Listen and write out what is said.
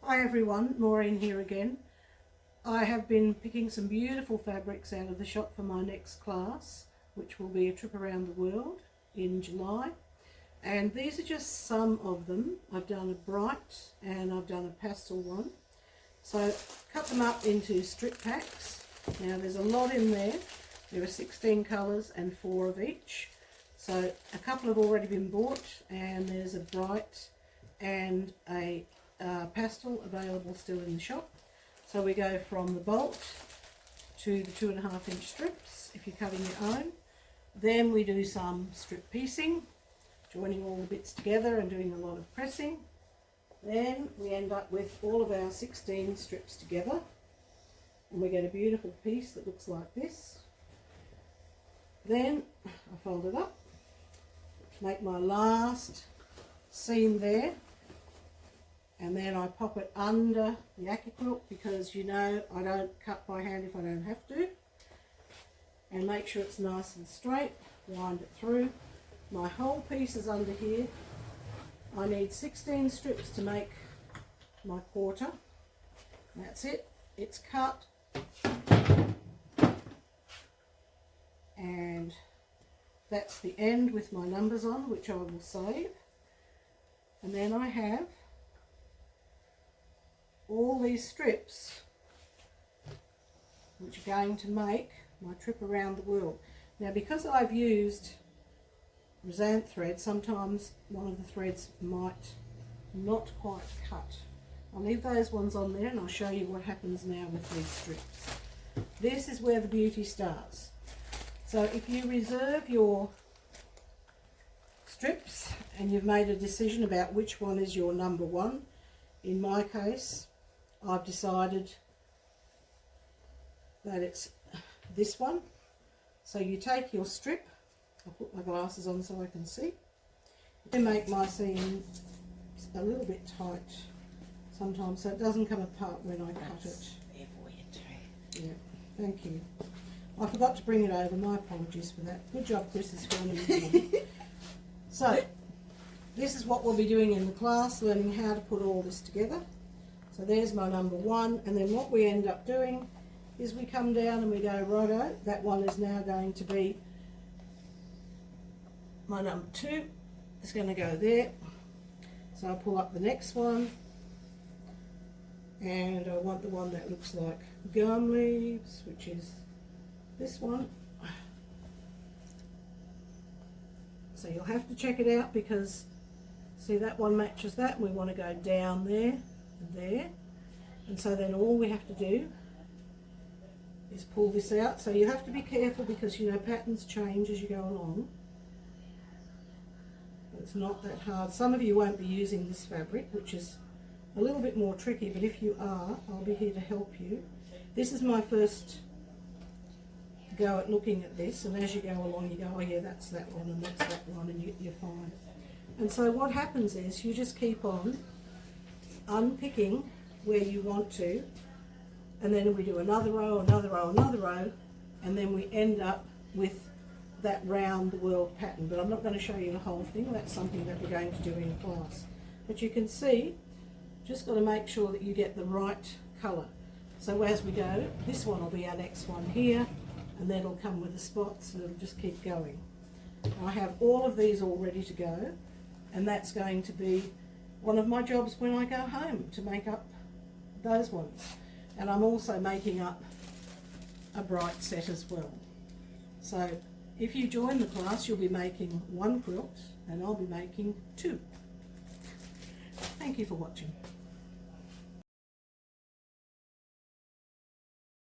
Hi everyone, Maureen here again. I have been picking some beautiful fabrics out of the shop for my next class, which will be a trip around the world in July. And these are just some of them. I've done a bright and I've done a pastel one. So cut them up into strip packs. Now there's a lot in there. There are 16 colours and 4 of each. So a couple have already been bought, and there's a bright and a pastel available still in the shop. So we go from the bolt to the 2.5 inch strips if you're cutting your own. Then we do some strip piecing, joining all the bits together and doing a lot of pressing. Then we end up with all of our 16 strips together, and we get a beautiful piece that looks like this. Then I fold it up, make my last seam there, and then I pop it under the Quilt, because you know I don't cut by hand if I don't have to, and make sure it's nice and straight. Wind it through. My whole piece is under here. I need 16 strips to make my quarter. That's it. It's cut, and that's the end with my numbers on, which I will save. And then I have all these strips which are going to make my trip around the world. Now, because I've used Rosanne thread, sometimes one of the threads might not quite cut. I'll leave those ones on there and I'll show you what happens now with these strips. This is where the beauty starts. So if you reserve your strips and you've made a decision about which one is your number one, in my case I've decided that it's this one. So you take your strip, I'll put my glasses on so I can see, and make my seam a little bit tight sometimes so it doesn't come apart when I cut it. There for you too. Yeah, thank you. I forgot to bring it over, my apologies for that. Good job, Chris, is filming it. So, this is what we'll be doing in the class, learning how to put all this together. So there's my number one, and then what we end up doing is we come down and we go, righto, that one is now going to be my number two. It's going to go there. So I'll pull up the next one, and I want the one that looks like gum leaves, which is this one. So you'll have to check it out, because see, that one matches that, and we want to go down there and there. And so then all we have to do is pull this out. So you have to be careful, because you know patterns change as you go along. It's not that hard. Some of you won't be using this fabric, which is a little bit more tricky, but if you are, I'll be here to help you. This is my first go at looking at this, and as you go along you go, oh yeah, that's that one and that's that one, and you're fine. And so what happens is you just keep on unpicking where you want to, and then we do another row, another row, another row, and then we end up with that round the world pattern. But I'm not going to show you the whole thing, that's something that we're going to do in class. But you can see, just got to make sure that you get the right colour. So as we go, this one will be our next one here, and then it'll come with the spots, and it'll just keep going. I have all of these all ready to go, and that's going to be one of my jobs when I go home, to make up those ones. And I'm also making up a bright set as well. So if you join the class, you'll be making one quilt, and I'll be making two. Thank you for watching.